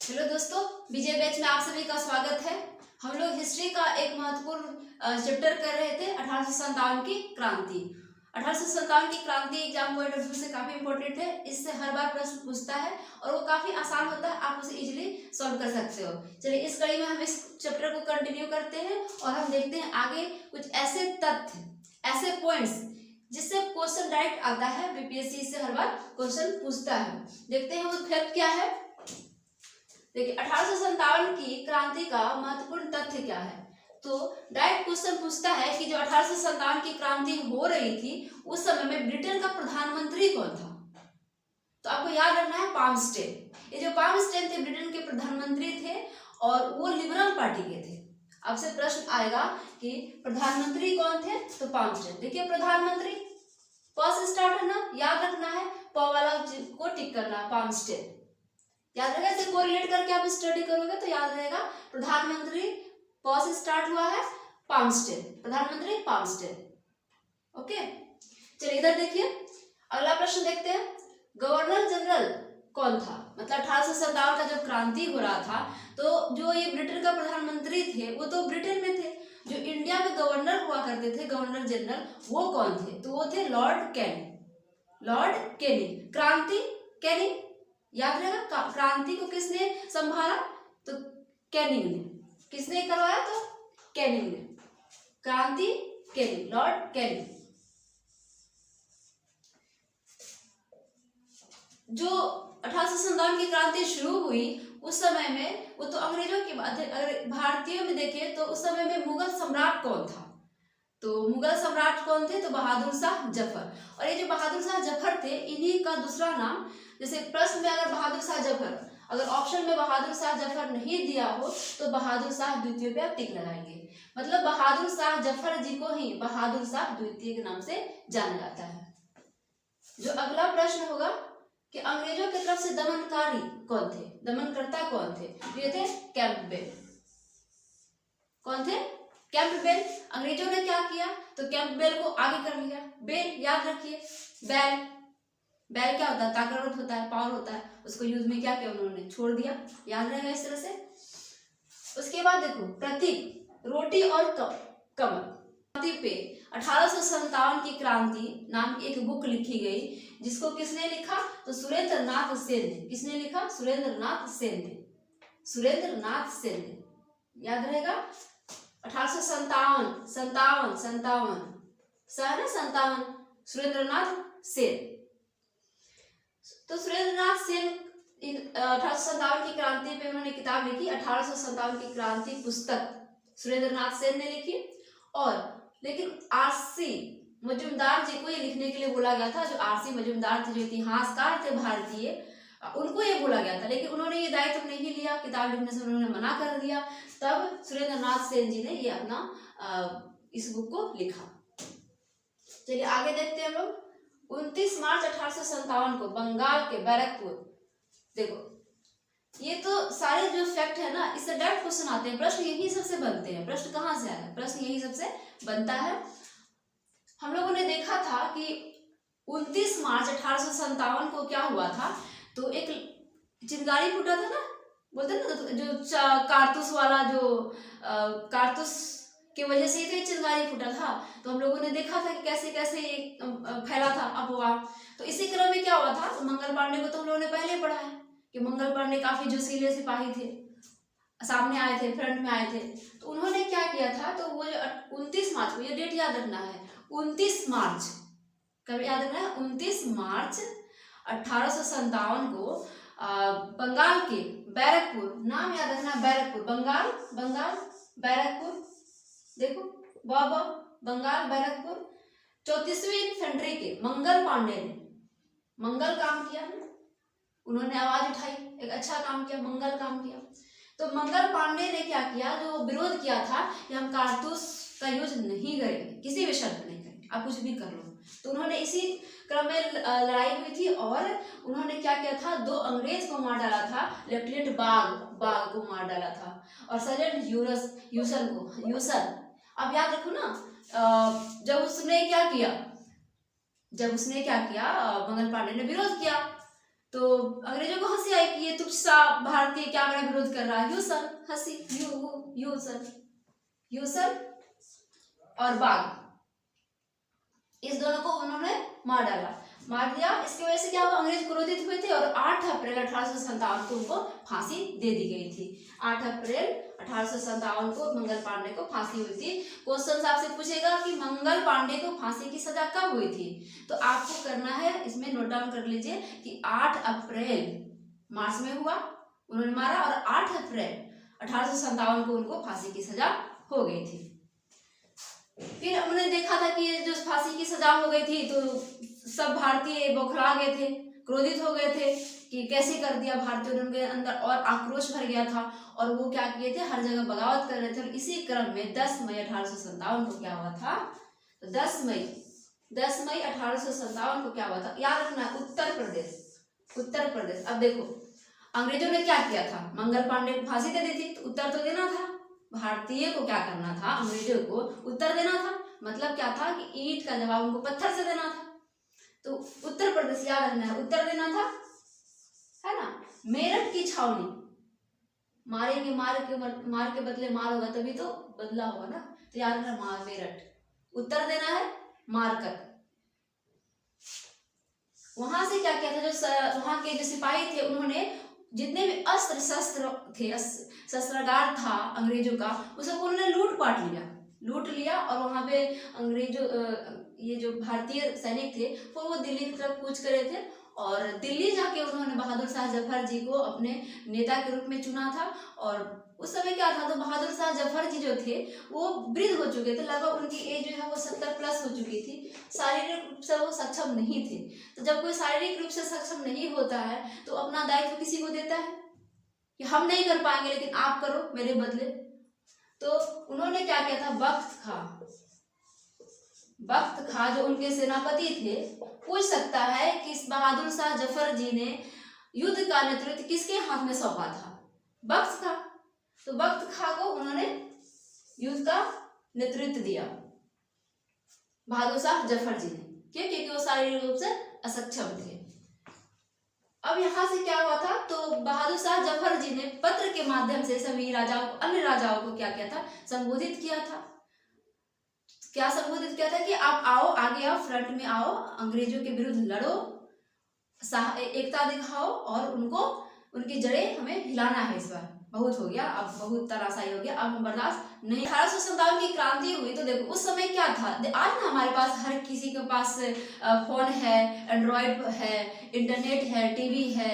Hello दोस्तों, विजय batch में आप सभी का स्वागत है। हम लोग हिस्ट्री का एक महत्वपूर्ण चैप्टर कर रहे थे 1857 की क्रांति। 1857 की क्रांति एग्जाम पॉइंट ऑफ व्यू से काफी इंपॉर्टेंट है। इससे हर बार प्रश्न पूछता है और वो काफी आसान होता है, आप उसे इजीली सॉल्व कर सकते हो। चलिए इस कड़ी में हम इस चैप्टर को कंटिन्यू करते हैं और हम देखते हैं आगे कुछ ऐसे तथ्य, ऐसे पॉइंट्स जिससे क्वेश्चन डायरेक्ट आता है। बीपीएससी से हर बार क्वेश्चन पूछता है। देखते हैं वो फैक्ट क्या है। देखिए 1857 की क्रांति का महत्वपूर्ण तथ्य क्या है। तो डायरेक्ट क्वेश्चन पूछता है कि जो 1857 की क्रांति हो रही थी उस समय में ब्रिटेन का प्रधानमंत्री कौन था। तो आपको याद रखना है पामस्टेन। ये जो पामस्टेन थे ब्रिटेन के प्रधानमंत्री थे और वो लिबरल पार्टी के थे। आपसे प्रश्न आएगा कि प्रधानमंत्री कौन थे, तो पामस्टेन। देखिए प्रधानमंत्री प से स्टार्ट है ना, याद रखना है, प वाला को टिक करना है, पामस्टेन याद रहेगा। इसे कोरिलेट करके आप स्टडी करोगे तो याद रहेगा। प्रधानमंत्री प से स्टार्ट हुआ है, पामस्टेन, प्रधानमंत्री पामस्टेन। ओके, चलिए इधर देखिए, अगला प्रश्न देखते हैं। गवर्नर जनरल कौन था। मतलब 1857 का जब क्रांति हो रहा था तो जो ये ब्रिटेन का प्रधानमंत्री थे वो तो ब्रिटेन में थे। जो इंडिया में गवर्नर हुआ करते थे, गवर्नर जनरल, वो कौन थे, तो वो थे लॉर्ड कैनिंग। लॉर्ड कैनिंग, क्रांति कैनिंग, याद रहेगा। क्रांति को किसने संभाला, तो कैनिंग ने। किसने करवाया, तो कैनिंग ने। क्रांति कैनिंग, लॉर्ड कैनिंग। जो 1857 की क्रांति शुरू हुई उस समय में वो तो अंग्रेजों की बात है। अगर भारतीयों में देखें तो उस समय में मुगल सम्राट कौन था, तो मुगल सम्राट कौन थे, तो बहादुर शाह जफर। और ये जो बहादुर शाह जफर थे, इन्हीं का दूसरा नाम, जैसे प्रश्न में अगर बहादुर शाह जफर, अगर ऑप्शन में बहादुर शाह जफर नहीं दिया हो तो बहादुर शाह द्वितीय पे आप टिक लगाएंगे। मतलब बहादुर शाह जफर जी को ही बहादुर शाह द्वितीय के नाम से जाना जाता है। जो अगला प्रश्न होगा कि अंग्रेजों की तरफ से दमनकारी कौन थे, दमनकर्ता कौन थे, ये थे कैंपबेल। कौन थे, कैंपबेल। अंग्रेजों ने क्या किया, तो कैंपबेल को आगे कर लिया। बेल याद रखिए, बैल, बैल क्या होता है, ताकतवर होता है, पावर होता है, उसको यूज में क्या किया उन्होंने, छोड़ दिया। याद रहेगा इस तरह से। उसके बाद देखो प्रतीक, रोटी और कमल। क्रांति पे 1857 की क्रांति नाम की एक बुक लिखी गई, जिसको किसने लिखा, तो सुरेंद्र नाथ सेन ने। किसने लिखा, सुरेंद्र नाथ सेन ने। सुरेंद्र नाथ सेन ने, याद रहेगा। 1857, संतावन, संतावन संतावन, सुरेंद्र नाथ सेन। तो सुरेंद्र नाथ सेन 1857 की क्रांति पे उन्होंने किताब लिखी, 1857 की क्रांति पुस्तक सुरेंद्र नाथ सेन ने लिखी। और लेकिन आरसी मजूमदार जी को ये लिखने के लिए बोला गया था। जो आरसी मजूमदार थे, जो इतिहासकार थे भारतीय, उनको ये बोला गया था, लेकिन उन्होंने ये दायित्व नहीं लिया, किताब लिखने से उन्होंने मना कर दिया। तब सुरेंद्र नाथ सेन जी ने ये अपना इस बुक को लिखा। चलिए आगे देखते हैं हम लोग। 29 मार्च 1857 को बंगाल के बैरकपुर, देखो ये तो सारे जो फैक्ट है ना, इससे डायरेक्ट क्वेश्चन आते हैं, प्रश्न यही सबसे बनते हैं। प्रश्न कहाँ से आया, प्रश्न यही सबसे बनता है। हम लोगों ने देखा था कि 29 मार्च 1857 को क्या हुआ था, तो एक चिंगारी फूटा था ना, बोलते हैं ना, जो कारतूस वाला, जो कारतूस की वजह से ये चिंगारी फूटा था। तो हम लोगों ने देखा था कि कैसे कैसे ये फैला था अफवाह। तो इसी क्रम में क्या हुआ था, तो मंगल पांडे को तो हम लोगों ने पहले पढ़ा है कि मंगल पांडे काफी जोशीले सिपाही थे, सामने आए थे, फ्रंट में आए थे। तो उन्होंने क्या किया था, तो वो जो 29 मार्च को, ये डेट याद रखना है, 29 मार्च, कब याद रखना है, 29 मार्च 1857 को बंगाल के बैरकपुर, नाम याद रखना, बैरकपुर, बंगाल, बंगाल बैरकपुर, देखो बाबा, बंगाल बैरकपुर। 34वीं इन्फेंट्री के मंगल पांडे ने, मंगल काम किया ना, उन्होंने आवाज उठाई, एक अच्छा काम किया, मंगल काम किया। तो मंगल पांडे ने क्या किया, जो विरोध किया था कि हम कारतूस का यूज नहीं करेंगे, किसी भी शर्त नहीं करेंगे, आप कुछ भी कर लो। तो उन्होंने इसी क्रम में लड़ाई हुई थी और उन्होंने क्या किया था, 2 अंग्रेज को मार डाला था। लेफ्टिनेंट बाग को मार डाला था और सर्जेंट यूसन को, यूसन, अब याद रखो ना। जब उसने क्या किया, मंगल पांडे ने विरोध किया तो अंग्रेजों को हंसी आई कि ये तुच्छ सा भारतीय क्या मेरा विरोध कर रहा है। यू सर हंसी, यू सर और बाघ, इस दोनों को उन्होंने मार दिया। इसकी वजह से क्या हुआ, अंग्रेज क्रोधित हुए थे और 8 अप्रैल 1857 को उनको फांसी दे दी गई थी। 8 अप्रैल 1857 को मंगल पांडे को फांसी हुई थी। क्वेश्चन आपसे पूछेगा कि मंगल पांडे को फांसी की सजा कब हुई थी, तो आपको करना है, इसमें नोट डाउन कर लीजिए कि 8 अप्रैल मार्च में हुआ, उन्होंने मारा, और 8 अप्रैल 1857 को उनको फांसी की सजा हो गई थी। फिर हमने देखा था कि जो फांसी की सजा हो गई थी तो सब भारतीय बौखला गए थे, क्रोधित हो गए थे कि कैसे कर दिया भारतीयों ने, उनके अंदर और आक्रोश भर गया था और वो क्या किए थे, हर जगह बगावत कर रहे थे। और इसी क्रम में 10 मई 1857 को क्या हुआ था, तो 10 मई 1857 को क्या हुआ था, याद रखना है, उत्तर प्रदेश। अब देखो अंग्रेजों ने क्या किया था, मंगल पांडे को फांसी दे दी थी, तो उत्तर तो देना था, भारतीय को क्या करना था, अंग्रेजों को उत्तर देना था। मतलब क्या था कि ईंट का जवाब उनको पत्थर से देना था। तो उत्तर प्रदेश याद रखना है, उत्तर देना था, है ना। मेरठ की छावनी, मारेंगे मार के बदले मार होगा तभी तो बदला होगा ना, तो याद रखना मेरठ, उत्तर देना है मारकर। वहां से क्या किया था, जो वहां के जो सिपाही थे उन्होंने जितने भी अस्त्र शस्त्र थे, शस्त्रागार था अंग्रेजों का, उसे उन्होंने लूट लिया और वहां पे अंग्रेजों ये जो भारतीय सैनिक थे वो दिल्ली की तरफ कूच करे थे और दिल्ली जाके उन्होंने बहादुर शाह जफर जी को अपने नेता के रूप में चुना था। और उस समय क्या था, तो बहादुर शाह जफर जी जो थे वो वृद्ध हो चुके थे, लगभग उनकी एज जो है वो 70+ हो चुकी थी, शारीरिक रूप से वो सक्षम नहीं थे। तो जब कोई शारीरिक रूप से सक्षम नहीं होता है तो अपना दायित्व किसी को देता है कि हम नहीं कर पाएंगे लेकिन आप करो मेरे बदले। तो उन्होंने क्या किया था, बख्त खां जो उनके सेनापति थे, पूछ सकता है कि इस बहादुर शाह जफर जी ने युद्ध का नेतृत्व किसके हाथ में सौंपा था, बख्त खां। तो बख्त खां को उन्होंने युद्ध का नेतृत्व दिया बहादुर शाह जफर जी ने, क्यों, क्योंकि वो शारीरिक रूप से असक्षम थे। अब यहाँ से क्या हुआ था, तो बहादुर शाह जफर जी ने पत्र के माध्यम से सभी राजाओं को, अन्य राजाओं को क्या किया था, संबोधित किया था। क्या संबोधित किया था कि आप आओ, आगे आओ, फ्रंट में आओ, अंग्रेजों के विरुद्ध लड़ो, एकता दिखाओ और उनको, उनकी जड़ें हमें हिलाना है। इस बार बहुत हो गया, अब बहुत तराशाई हो गया, अब हम बर्दाश्त नहीं। 1857 की क्रांति हुई तो देखो उस समय क्या था, आज ना हमारे पास हर किसी के पास फोन है, एंड्रॉयड है, इंटरनेट है, टीवी है,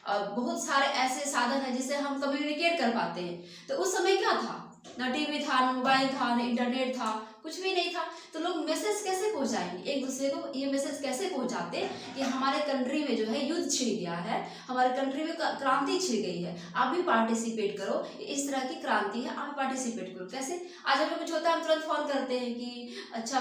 बहुत सारे ऐसे साधन है जिससे हम कम्युनिकेट कर पाते हैं। तो उस समय क्या था, ना टीवी था, ना मोबाइल था, ना इंटरनेट था, कुछ भी नहीं था। तो लोग मैसेज कैसे पहुंचाएंगे एक दूसरे को, ये मैसेज कैसे पहुंचाते कि हमारे कंट्री में जो है युद्ध छिड़ गया है, हमारे कंट्री में क्रांति छिड़ गई है, आप भी पार्टिसिपेट करो, इस तरह की क्रांति है, आप पार्टिसिपेट करो। कैसे, आज हमें कुछ होता है हम तुरंत फोन करते हैं कि अच्छा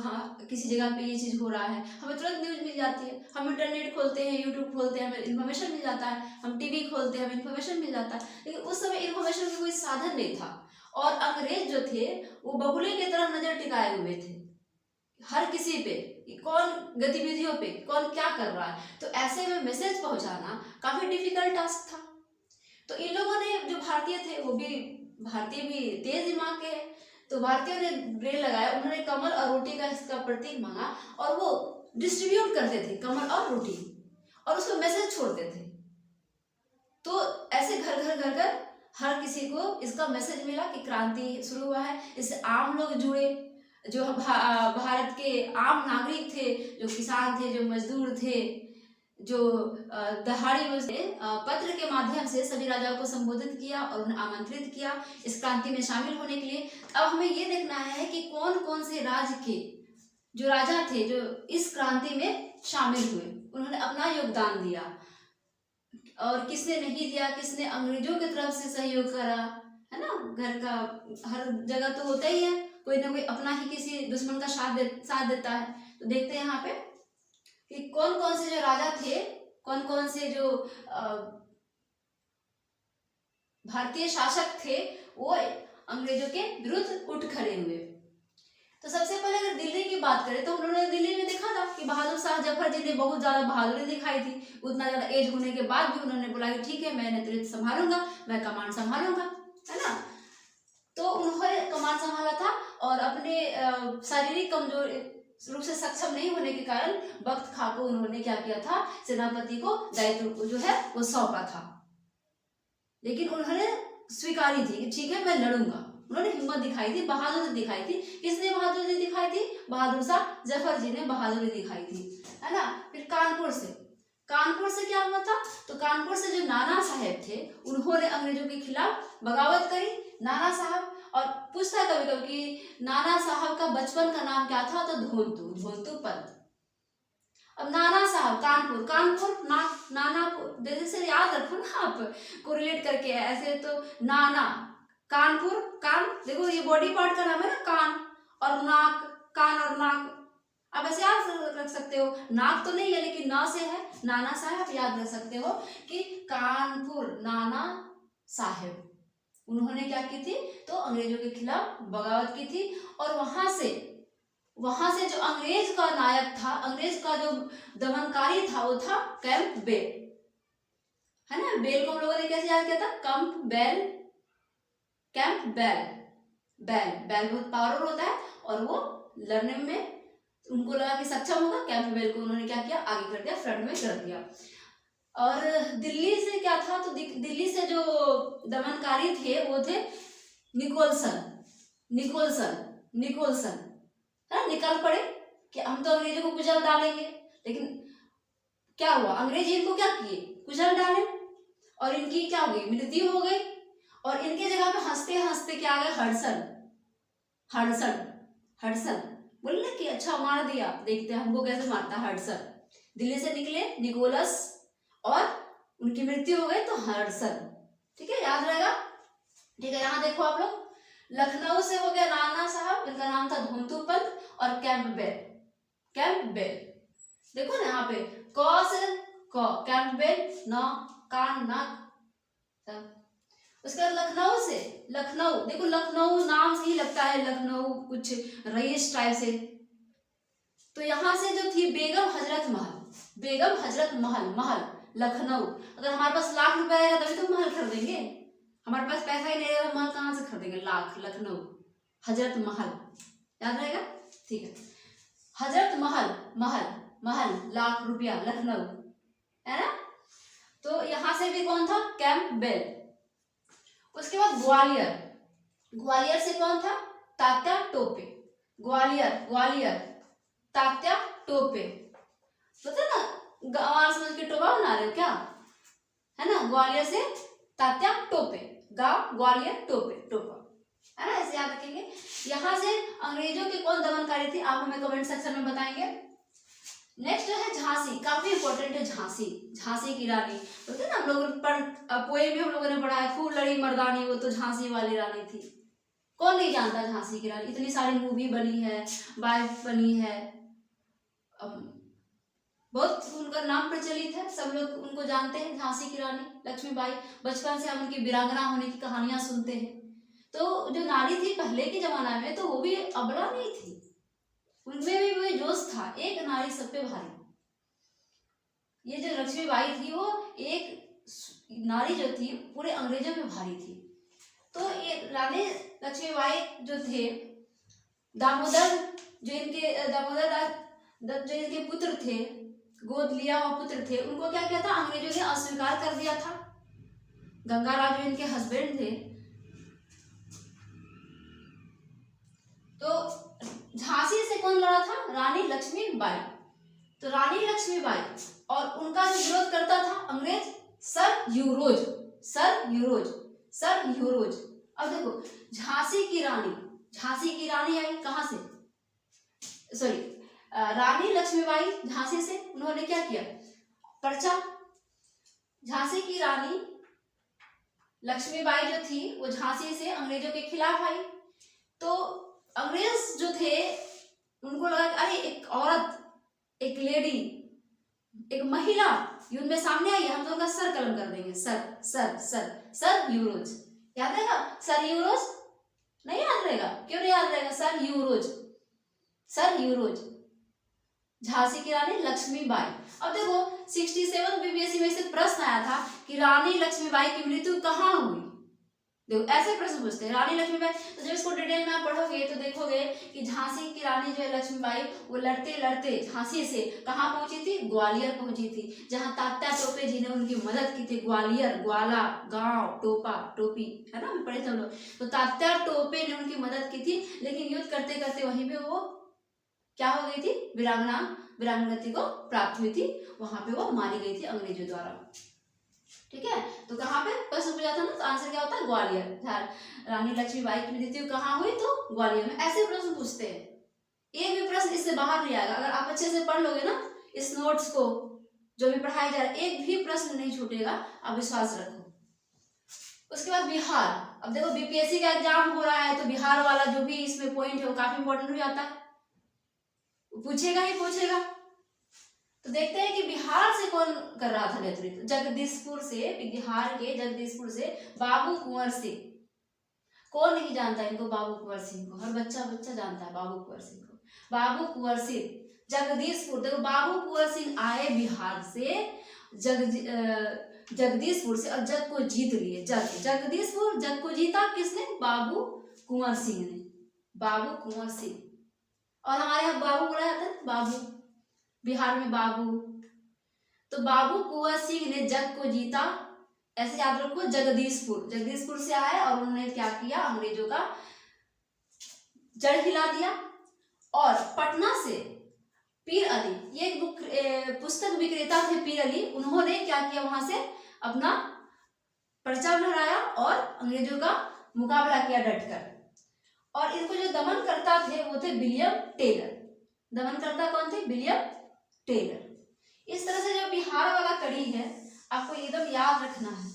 हाँ किसी जगह पे ये चीज़ हो रहा है, हमें तुरंत न्यूज मिल जाती है। हम इंटरनेट खोलते हैं, यूट्यूब खोलते हैं, हमें इन्फॉर्मेशन मिल जाता है, हम टीवी खोलते हैं, हमें इन्फॉर्मेशन मिल जाता है। लेकिन उस समय इन्फॉर्मेशन का कोई साधन नहीं था और अंग्रेज जो थे वो बगुले की तरह नजर टिकाए हुए थे हर किसी पे, कौन गतिविधियों पे कौन क्या कर रहा है। तो ऐसे में मैसेज पहुंचाना काफी डिफिकल्ट टास्क था। तो इन लोगों ने, जो भारतीय थे, वो भी भारतीय भी तेज दिमाग के हैं, तो भारतीयों ने ब्रेल लगाया, उन्होंने कमल और रोटी का इसका प्रतीक मांगा और वो डिस्ट्रीब्यूट करते थे कमल और रोटी, और उसको मैसेज छोड़ते थे। तो ऐसे घर हर किसी को इसका मैसेज मिला कि क्रांति शुरू हुआ है। इससे आम लोग जुड़े, जो भारत के आम नागरिक थे, जो किसान थे, जो मजदूर थे, जो दहाड़ी मजदूर, पत्र के माध्यम से सभी राजाओं को संबोधित किया और उन्हें आमंत्रित किया इस क्रांति में शामिल होने के लिए। अब हमें ये देखना है कि कौन कौन से राज्य के जो राजा थे जो इस क्रांति में शामिल हुए, उन्होंने अपना योगदान दिया और किसने नहीं दिया, किसने अंग्रेजों की तरफ से सहयोग करा, है ना। घर का हर जगह तो होता ही है, कोई ना कोई अपना ही किसी दुश्मन का साथ देता है। तो देखते हैं यहाँ पे कि कौन कौन से जो राजा थे, कौन कौन से जो भारतीय शासक थे वो अंग्रेजों के विरुद्ध उठ खड़े हुए। तो सबसे पहले अगर दिल्ली की बात करें तो उन्होंने दिल्ली में देखा था कि बहादुर शाह जफर जी ने बहुत ज्यादा बहादुरी दिखाई थी। उतना ज्यादा एज होने के बाद भी उन्होंने बोला कि ठीक है मैं नेतृत्व संभालूंगा, मैं कमान संभालूंगा, है ना। तो उन्होंने कमान संभाला था और अपने शारीरिक कमजोर रूप से सक्षम नहीं होने के कारण बख्त खां को उन्होंने क्या किया था, सेनापति को दायित्व को जो है वो सौंपा था। लेकिन उन्होंने स्वीकारी थी कि ठीक है मैं लड़ूंगा। उन्होंने हिम्मत दिखाई थी, बहादुरी दिखाई थी। किसने बहादुरी दिखाई थी? बहादुर शाह जफर जी ने बहादुरी दिखाई थी, है ना। फिर कानपुर से क्या हुआ था? तो कानपुर से जो नाना साहब थे उन्होंने अंग्रेजों के खिलाफ बगावत करी। नाना साहब, और पूछता है कभी कभी कि नाना साहब का बचपन का नाम क्या था? तो धोंतू पंत। अब नाना साहब कानपुर नानापुर जैसे से याद रखो ना, आप कोरिलेट करके ऐसे। तो नाना कानपुर, कान देखो ये बॉडी पार्ट का नाम है ना, कान और नाक, कान और नाक। आप ऐसे याद रख सकते हो, नाक तो नहीं है लेकिन ना से है, नाना साहब याद रख सकते हो कि कानपुर नाना साहब उन्होंने क्या की थी? तो अंग्रेजों के खिलाफ बगावत की थी। और वहां से जो अंग्रेज का नायक था, अंग्रेज का जो दमनकारी था, वो था कैंपबेल, है ना। बेल को हम लोगों ने कैसे याद किया था? बैल बहुत पावरफुल होता है और वो लड़ने में उनको लगा कि सक्षम होगा। कैंपबेल को उन्होंने क्या किया? आगे कर दिया, फ्रंट में कर दिया। और दिल्ली से क्या था? तो दिल्ली से जो दमनकारी थे वो थे निकोलसन, है। निकल पड़े कि हम तो अंग्रेजों को कुचल डालेंगे। लेकिन क्या हुआ? अंग्रेज इनको क्या किए? कुचल डाले और इनकी क्या हो गई? मृत्यु हो गई। और इनके जगह पे हंसते हंसते क्या आ गए? हडसन बोले कि अच्छा मार दिया, देखते हैं हमको कैसे मारता है हडसन। दिल्ली से निकले निकोलस और उनकी मृत्यु हो गई तो हडसन। ठीक है, याद रहेगा। ठीक है, यहाँ देखो आप लोग, लखनऊ से हो गया नाना साहब, इनका नाम था धोंतू पंत, और कैंपबेल देखो ना यहाँ पे, क से कैंपबेल, न कान नाक। उसके बाद लखनऊ देखो, लखनऊ नाम से ही लगता है लखनऊ कुछ रईस टाइप से। तो यहाँ से जो थी बेगम हजरत महल लखनऊ। अगर हमारे पास लाख रुपए आएगा तभी तो महल खरीदेंगे, हमारे पास पैसा ही नहीं रहेगा महल कहाँ से खरीदेंगे? लखनऊ हजरत महल, याद रहेगा। ठीक है, हजरत महल लाख रुपया, लखनऊ, है ना। तो यहाँ से भी कौन था? कैंपबेल। उसके बाद ग्वालियर से कौन था? तात्या टोपे। ग्वालियर तात्या टोपे, पता ना, गाँव समझ के टोपा बना रहे हो क्या, है ना। ग्वालियर से तात्या टोपे, गाँव ग्वालियर टोपा, है ना, ऐसे याद रखेंगे। यहाँ से अंग्रेजों के कौन दमनकारी थे आप हमें कमेंट सेक्शन में बताएंगे। नेक्स्ट है झांसी, काफी इंपॉर्टेंट है झांसी की रानी। बोलते हैं ना हम लोग पोएम में हम लोगों ने पढ़ा है, खूब लड़ी मर्दानी वो तो झांसी वाली रानी थी। कौन नहीं जानता झांसी की रानी? इतनी सारी मूवी बनी है, बायोपिक बनी है, बहुत उनका नाम प्रचलित है, सब लोग उनको जानते हैं, झांसी की रानी लक्ष्मीबाई। बचपन से हम उनकी वीरांगना होने की कहानियां सुनते हैं। तो जो नारी थी पहले के जमाना में, तो वो भी अबला नहीं थी, उनमें भी वही जोश था, एक नारी सब पे भारी। ये जो लक्ष्मीबाई थी वो एक नारी जो थी पूरे अंग्रेजों पे भारी थी। तो ये रानी लक्ष्मीबाई जो थे, दामोदर दास जो इनके पुत्र थे, गोद लिया हुआ पुत्र थे, उनको क्या किया था? अंग्रेजों ने अस्वीकार कर दिया था। गंगाराम जो इनके हस्बैंड थे, तो झांसी से कौन लड़ा था? रानी लक्ष्मीबाई। तो रानी लक्ष्मीबाई और उनका जो विरोध करता था अंग्रेज सर यूरोज। अब देखो, झांसी की रानी आई कहां से? सॉरी, रानी लक्ष्मीबाई झांसी से, उन्होंने क्या किया? पर्चा। झांसी की रानी लक्ष्मीबाई जो थी वो झांसी से अंग्रेजों के खिलाफ आई। तो अंग्रेज जो थे उनको लगा कि अरे एक औरत, एक लेडी, एक महिला युद्ध में सामने आई है, हम तो उनका सर कलम कर देंगे। सर यूरोज, याद रहेगा? सर यूरोज नहीं याद रहेगा? क्यों नहीं याद रहेगा? Sir euros, sir euros, Jhansi की रानी लक्ष्मीबाई। अब देखो 67 बीपीएससी में से प्रश्न आया था कि रानी लक्ष्मीबाई की मृत्यु कहाँ हुई। देखो ऐसे प्रश्न पूछते हैं रानी लक्ष्मीबाई, तो जब इसको डिटेल में आप पढ़ोगे तो देखोगे कि झांसी की रानी जो है लक्ष्मीबाई, वो लड़ते लड़ते झांसी से कहाँ पहुंची थी, ग्वालियर पहुंची थी, जहां तात्या टोपे जी ने उनकी मदद की थी। ग्वालियर, ग्वाला, गांव, टोपा, टोपी, है ना, पढ़े थे हम लोग। तो तात्या टोपे ने उनकी मदद की थी, लेकिन युद्ध करते करते वहीं पे वो क्या हो गई थी, वीरांगना को प्राप्त हुई थी, वहां पे वो मारी गई थी अंग्रेजों द्वारा। ठीक है, तो कहाँ पे प्रश्न पूछा था ना, तो आंसर क्या होता है, ग्वालियर। रानी लक्ष्मीबाई की मृत्यु कहाँ हुई, तो ग्वालियर में। ऐसे प्रश्न पूछते हैं, एक भी प्रश्न इससे बाहर नहीं आएगा। अगर आप अच्छे से पढ़ लोगे ना इस नोट्स को, जो भी पढ़ाया जा रहा है, एक भी प्रश्न नहीं छूटेगा, आप विश्वास रखो। उसके बाद बिहार। अब देखो बीपीएससी का एग्जाम हो रहा है, तो बिहार वाला जो भी इसमें पॉइंट है वो काफी इंपॉर्टेंट हो जाता है, पूछेगा ही पूछेगा। तो देखते हैं कि बिहार से कौन कर रहा था नेतृत्व। जगदीशपुर से, बिहार के जगदीशपुर से बाबू कुंवर सिंह। कौन नहीं जानता इनको, बाबू कुंवर सिंह को, हर बच्चा जानता है बाबू कुंवर सिंह को। बाबू कुंवर सिंह, जगदीशपुर। देखो बाबू कुंवर सिंह आए बिहार से, जगदीशपुर से, और जग को जीत लिए। जगदीशपुर, जग को जीता किसने, बाबू कुंवर सिंह ने, बाबू कुंवर सिंह। और हमारे यहाँ बाबू बोला जाता है, बाबू, बिहार में बाबू। तो बाबू कुंवर सिंह ने जग को जीता, ऐसे याद रखो। जगदीशपुर से आए और उन्होंने क्या किया, अंग्रेजों का जड़ हिला दिया। और पटना से पीर अली, ये एक बुक पुस्तक विक्रेता थे पीर अली, उन्होंने क्या किया, वहां से अपना पर्चा लहराया और अंग्रेजों का मुकाबला किया डटकर। और इनको जो दमन करता थे वो थे विलियम टेलर। दमन करता कौन थे, विलियम टेलर। इस तरह से जो बिहार वाला कड़ी है आपको एकदम याद रखना है।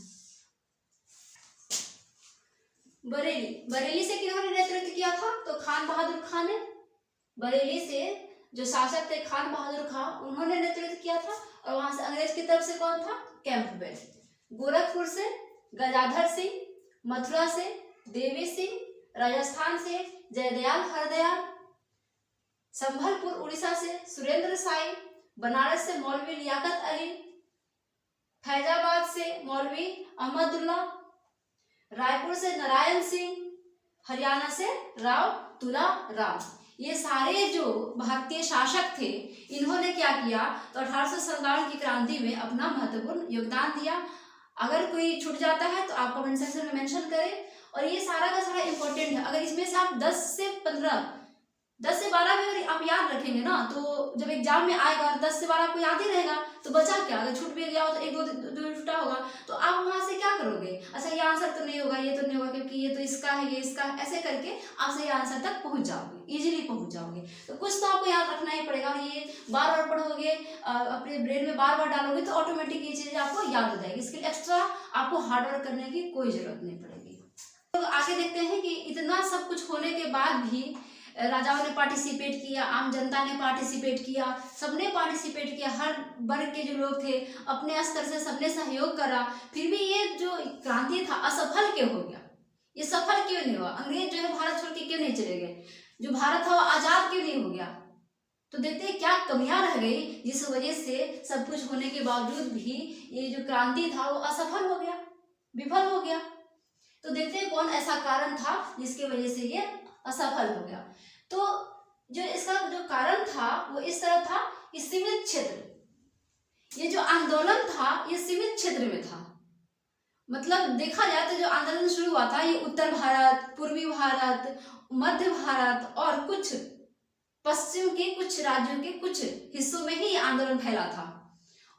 बरेली से किन्होंने नेतृत्व किया था, तो खान बहादुर खान ने। बरेली से जो शासक थे खान बहादुर खान, उन्होंने नेतृत्व किया था। और वहां से अंग्रेज की तरफ से कौन था, कैंपबेल। गोरखपुर से गजाधर सिंह, मथुरा से देवी सिंह, राजस्थान से जयदयाल हरदयाल, संभलपुर उड़ीसा से सुरेंद्र साई, बनारस से मौलवी लियाकत अली, फैजाबाद से मौलवी अहमदुल्ला, रायपुर से नारायण सिंह, हरियाणा से राव तुला राम। ये सारे जो भारतीय शासक थे, इन्होंने क्या किया, तो 1857 की क्रांति में अपना महत्वपूर्ण योगदान दिया। अगर कोई छूट जाता है तो आप कमेंट सेक्शन में मेंशन करें। और ये सारा का सारा इंपॉर्टेंट है। अगर इसमें से आप 10 से 12 भी अगर आप याद रखेंगे ना, तो जब एग्जाम में आएगा और 10 से 12 आपको याद ही रहेगा, तो बचा क्या, अगर छूट भी गया हो तो एक दो छूटा होगा, तो आप वहां से क्या करोगे, अच्छा ये आंसर तो नहीं होगा, ये तो नहीं होगा, क्योंकि ये तो इसका है, ये इसका है, ऐसे करके आप सही आंसर तक पहुंच जाओगे, इजीली पहुंच जाओगे। तो कुछ तो आपको याद रखना ही पड़ेगा, और ये बार बार पढ़ोगे, अपने ब्रेन में बार बार डालोगे, तो ऑटोमेटिक ये चीजें आपको याद हो जाएगी। इसके लिए एक्स्ट्रा आपको हार्डवर्क करने की कोई जरूरत नहीं पड़ेगी। तो आगे देखते हैं कि इतना सब कुछ होने के बाद भी राजाओं ने पार्टिसिपेट किया, आम जनता ने पार्टिसिपेट किया, सबने पार्टिसिपेट किया, हर वर्ग के जो लोग थे अपने स्तर से सबने सहयोग करा, फिर भी ये जो क्रांति था असफल क्यों हो गया, ये सफल क्यों नहीं हुआ, अंग्रेज जो है भारत छोड़ के क्यों नहीं चले गए, जो भारत था वो आजाद क्यों नहीं हो गया। तो देखते हैं क्या कमियां रह गई जिस वजह से सब कुछ होने के बावजूद भी ये जो क्रांति था वो असफल हो गया, विफल हो गया। तो देखते हैं कौन ऐसा कारण था जिसकी वजह से ये असफल हो गया। तो जो इसका जो कारण था वो इस तरह था कि सीमित क्षेत्र, ये जो आंदोलन था ये सीमित क्षेत्र में था। मतलब देखा जाए तो जो आंदोलन शुरू हुआ था ये उत्तर भारत, पूर्वी भारत, मध्य भारत और कुछ पश्चिम के कुछ राज्यों के कुछ हिस्सों में ही ये आंदोलन फैला था।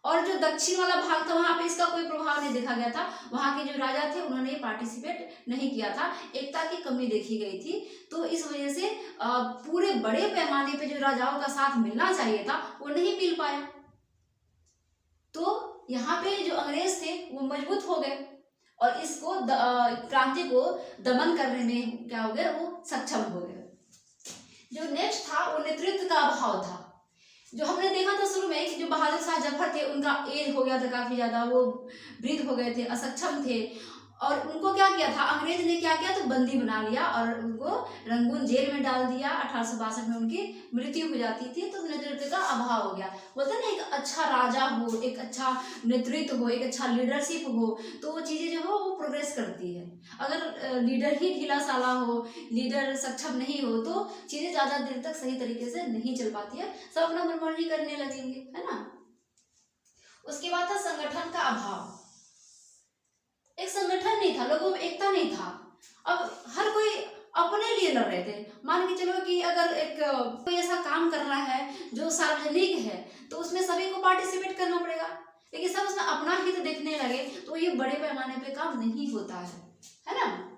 और जो दक्षिण वाला भाग था वहां पे इसका कोई प्रभाव नहीं देखा गया था, वहां के जो राजा थे उन्होंने पार्टिसिपेट नहीं किया था, एकता की कमी देखी गई थी। तो इस वजह से पूरे बड़े पैमाने पे जो राजाओं का साथ मिलना चाहिए था वो नहीं मिल पाया। तो यहाँ पे जो अंग्रेज थे वो मजबूत हो गए और इसको क्रांति को दमन करने में क्या हो गए, वो सक्षम हो गए। जो नेक्स्ट था वो नेतृत्व का अभाव था। जो हमने देखा था शुरू में कि जो बहादुर शाह जफर थे उनका एज हो गया था काफी ज्यादा, वो वृद्ध हो गए थे, असक्षम थे, और उनको क्या किया था, अंग्रेज ने क्या किया, तो बंदी बना लिया और उनको रंगून जेल में डाल दिया। 1862 में उनकी मृत्यु हो जाती थी। तो नेतृत्व का अभाव हो गया। बोलते ना, एक अच्छा राजा हो, एक अच्छा नेतृत्व हो, एक अच्छा लीडरशिप हो, तो वो चीजें जो हो वो प्रोग्रेस करती है। अगर लीडर ही ढीला साला हो, लीडर सक्षम नहीं हो, तो चीजें ज्यादा देर तक सही तरीके से नहीं चल पाती है, सब अपना मनमानी करने लगेंगे, है ना। उसके बाद था संगठन का अभाव। एक संगठन नहीं था, लोगों में एकता नहीं था। अब हर कोई अपने लिए लड़ रहे थे। मान के चलो कि अगर एक कोई ऐसा काम कर रहा है जो सार्वजनिक है, तो उसमें सभी को पार्टिसिपेट करना पड़ेगा। लेकिन सब उसमें अपना हित देखने लगे तो ये बड़े पैमाने पे काम नहीं होता है ना।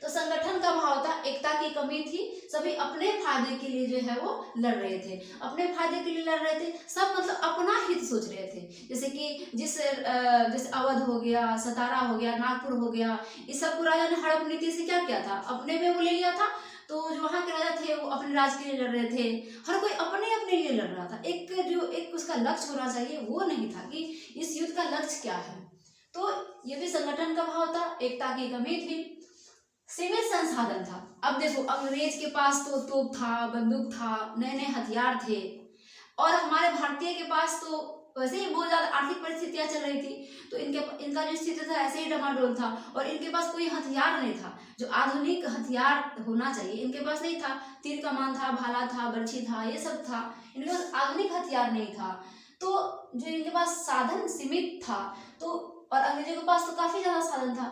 तो संगठन का भाव था, एकता की कमी थी, सभी अपने फायदे के लिए जो है वो लड़ रहे थे, अपने फायदे के लिए लड़ रहे थे, सब मतलब अपना हित सोच रहे थे। जैसे कि जैसे अवध हो गया, सतारा हो गया, नागपुर हो गया, इस सब को राजा ने हड़प नीति से क्या किया था, अपने में वो ले लिया था। तो जो वहाँ के राजा थे वो अपने राज के लिए लड़ रहे थे, हर कोई अपने अपने लिए लड़ रहा था। एक उसका लक्ष्य होना चाहिए, वो नहीं था कि इस युद्ध का लक्ष्य क्या है। तो ये भी संगठन का भाव था, एकता की कमी थी, सीमित संसाधन था। अब देखो, अंग्रेज के पास तो तोप था, बंदूक था, नए नए हथियार थे, और हमारे भारतीय के पास तो वैसे ही बहुत ज्यादा आर्थिक परिस्थितियां चल रही थी, तो इनका जो स्थिति था ऐसे ही डमाडोल था, और इनके पास कोई हथियार नहीं था जो आधुनिक हथियार होना चाहिए, इनके पास नहीं था। तीर कमान था, भाला था, बर्छी था, ये सब था, इनके पास आधुनिक हथियार नहीं था। तो जो इनके पास साधन सीमित था, तो और अंग्रेजों के पास तो काफी ज्यादा साधन था,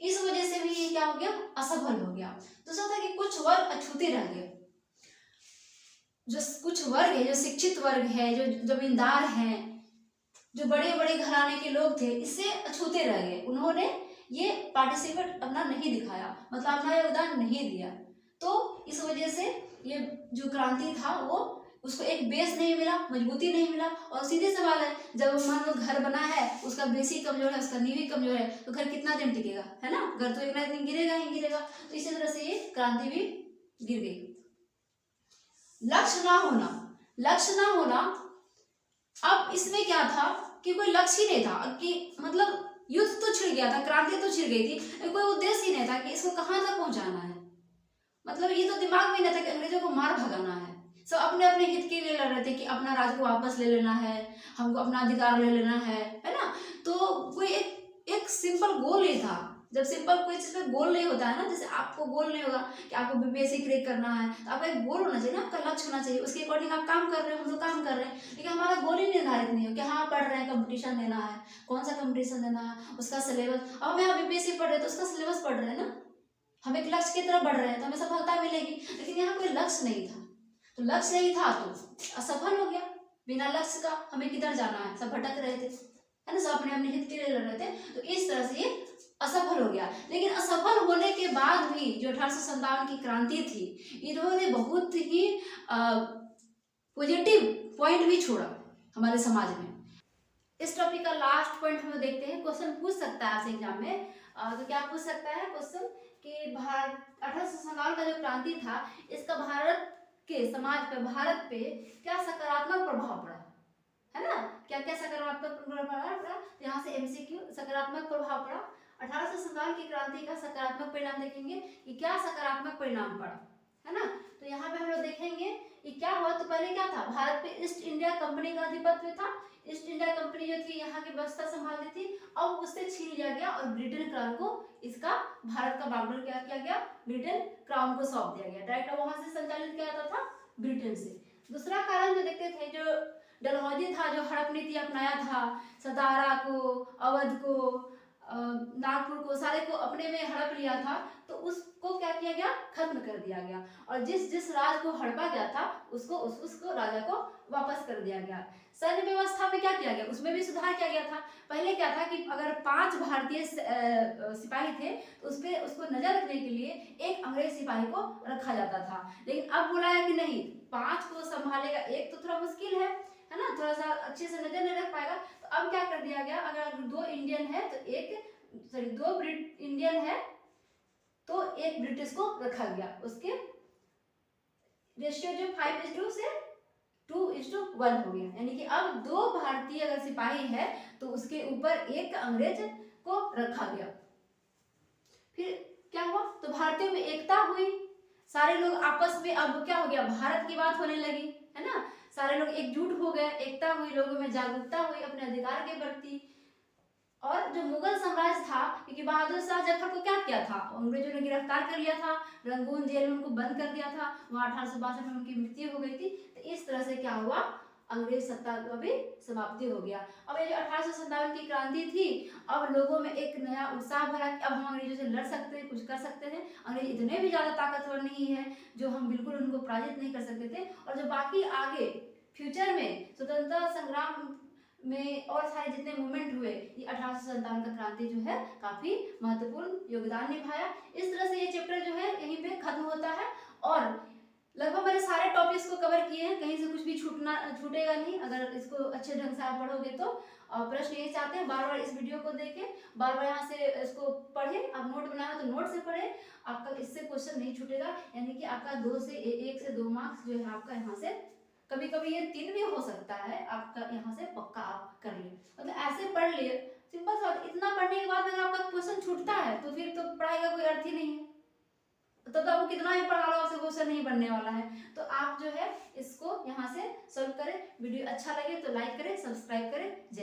इस वजह से भी ये क्या हो गया, असफल हो गया। दूसरा था कि कुछ वर्ग अछूते रह गए। जो कुछ वर्ग है, जो शिक्षित वर्ग है, जो जमींदार हैं, जो बड़े बड़े घराने के लोग थे, इससे अछूते रह गए। उन्होंने ये पार्टिसिपेट अपना नहीं दिखाया, मतलब अपना योगदान नहीं दिया। तो इस वजह से ये जो क्रांति था वो उसको एक बेस नहीं मिला, मजबूती नहीं मिला। और सीधे सवाल है, जब मान लो घर बना है, उसका बेस ही कमजोर है, उसका नींव ही कमजोर है, तो घर कितना दिन टिकेगा, है ना। घर तो एक ना एक दिन गिरेगा ही गिरेगा। तो इसी तरह से ये क्रांति भी गिर गई। लक्ष्य ना होना, लक्ष्य ना होना, अब इसमें क्या था कि कोई लक्ष्य ही नहीं था, कि मतलब युद्ध तो छिड़ गया था, क्रांति तो छिड़ गई थी, कोई उद्देश्य ही नहीं था कि इसको कहाँ तक पहुंचाना है। मतलब ये तो दिमाग में नहीं था कि अंग्रेजों को मार भगाना है। सब अपने अपने हित के लिए लड़ रहे थे कि अपना राज को वापस ले लेना है, हमको अपना अधिकार ले लेना है ना। तो कोई एक सिंपल गोल नहीं था। जब सिंपल कोई चीज पे गोल नहीं होता है ना, जैसे आपको गोल नहीं होगा कि आपको बीपीएससी क्रैक करना है, तो आपका एक गोल होना चाहिए ना, आपका लक्ष्य होना चाहिए, उसके अकॉर्डिंग आप काम कर रहे हो, हम लोग काम कर रहे हैं। लेकिन हमारा गोल ही निर्धारित नहीं हो कि हाँ पढ़ रहे हैं, कंपटीशन देना है, कौन सा कंपटीशन देना है, उसका सिलेबस। अब हम यहाँ बीपीएससी पढ़ रहे हैं तो उसका सिलेबस पढ़ रहे हैं ना, हम एक लक्ष्य की तरफ बढ़ रहे हैं तो हमें सफलता मिलेगी। लेकिन यहाँ कोई लक्ष्य नहीं था, तो लक्ष्य नहीं था तो असफल हो गया। बिना लक्ष्य का हमें किधर जाना है, सब भटक रहे थे, है ना, सब अपने अपने हित के लिए लड़ रहे थे। तो इस तरह से ये असफल हो गया। लेकिन असफल होने के बाद भी जो 1857 की क्रांति थी, इन्होंने बहुत ही पॉजिटिव पॉइंट भी छोड़ा हमारे समाज में। इस टॉपिक का लास्ट पॉइंट हम देखते हैं। क्वेश्चन पूछ सकता है आपसे एग्जाम में, तो क्या पूछ सकता है क्वेश्चन कि भारत 1857 का जो क्रांति था, इसका भारत के समाज पे, भारत पे क्या सकारात्मक प्रभाव पड़ा, है ना। क्या क्या सकारात्मक प्रभाव पड़ा, तो यहाँ से एमसीक्यू, सकारात्मक प्रभाव पड़ा। 1857 की क्रांति का सकारात्मक परिणाम देखेंगे कि क्या सकारात्मक परिणाम पड़ा, है ना। तो यहाँ पे हम लोग देखेंगे कि क्या हुआ। तो पहले क्या था, भारत पे ईस्ट इंडिया कंपनी का आधिपत्य था। ईस्ट इंडिया कंपनी जो थी यहाँ की व्यवस्था संभालती थी, अब उससे छीन लिया गया और ब्रिटेन क्राउन को इसका भारत का बागडोर क्या किया गया, ब्रिटेन क्राउन को सौंप दिया गया। डायरेक्ट वहां से संचालित किया जाता था ब्रिटेन से। दूसरा कारण जो देखते थे, जो डलहौजी था, जो हड़प नीति अपनाया था, सतारा को, अवध को, नागपुर को, सारे को अपने में हड़प लिया था, तो उसको क्या किया गया, खत्म कर दिया गया। और जिस जिस राज को हड़पा गया था उसको राजा को वापस कर दिया गया। सैन्य व्यवस्था में क्या किया गया, उसमें भी सुधार किया गया था। पहले क्या था कि अगर 5 भारतीय सिपाही थे तो उसको नजर रखने के लिए एक अंग्रेज सिपाही को रखा जाता था। लेकिन अब बोला है कि नहीं, 5 को संभालेगा एक तो थोड़ा मुश्किल है ना, थोड़ा सा अच्छे से नजर नहीं रख पाएगा। तो अब क्या कर दिया गया, अगर 2 इंडियन है तो 2 इंडियन है तो एक ब्रिटिश को रखा गया। उसके रेशियो जो 5:2 से 2:1 हो गया। यानी कि अब 2 भारतीय अगर सिपाही है तो उसके ऊपर एक अंग्रेज को रखा गया। फिर क्या हुआ, तो भारतीयों में एकता हुई, सारे लोग आपस में, अब क्या हो गया, भारत की बात होने लगी, है ना, सारे लोग एकजुट हो गए, एकता हुई, लोगों में जागरूकता हुई अपने अधिकार के प्रति। और जो मुगल साम्राज्य था, क्योंकि बहादुर शाह जफर को क्या किया था, अंग्रेजों ने गिरफ्तार कर लिया था, रंगून जेल में उनको बंद कर दिया था, वहां 1862 में उनकी मृत्यु हो गई थी। तो इस तरह से क्या हुआ, अंग्रेज सत्ता का भी समाप्ति हो गया। अब ये जो 1857 की क्रांति थी, अब लोगों में एक नया उत्साह भरा कि अब हम अंग्रेजों से लड़ सकते हैं, कुछ कर सकते हैं, अंग्रेज इतने भी ज्यादा ताकतवर नहीं है जो हम बिल्कुल उनको पराजित नहीं कर सकते थे। और जो बाकी आगे फ्यूचर में स्वतंत्रता संग्राम में और सारे जितने मूवमेंट हुए, ये 1857 का क्रांति जो है काफी महत्वपूर्ण योगदान निभाया। इस तरह से ये चैप्टर जो है यहीं पे खत्म होता है। और लगभग मैंने सारे टॉपिक्स को कवर किए हैं, कहीं से कुछ भी छूटेगा नहीं अगर इसको अच्छे ढंग से आप पढ़ोगे तो। प्रश्न ये चाहते हैं बार बार इस वीडियो को देखें, बार बार यहाँ से इसको पढ़ें, आप नोट बनाए तो नोट से पढ़ें, आपका इससे क्वेश्चन नहीं छूटेगा, यानी कि आपका 1 से 2 मार्क्स जो है आपका यहाँ से, कभी कभी ये 3 भी हो सकता है, आपका यहाँ से पक्का आप कर लिए। मतलब ऐसे पढ़ लिए, सिंपल सा, इतना पढ़ने के बाद अगर आपका क्वेश्चन छूटता है तो फिर तो पढ़ाई का कोई अर्थ ही नहीं है, तो आपको कितना भी पढ़ा लो आपसे क्वेश्चन नहीं बनने वाला है। तो आप जो है इसको यहाँ से सॉल्व करें। वीडियो अच्छा लगे तो लाइक करें, सब्सक्राइब करें। जय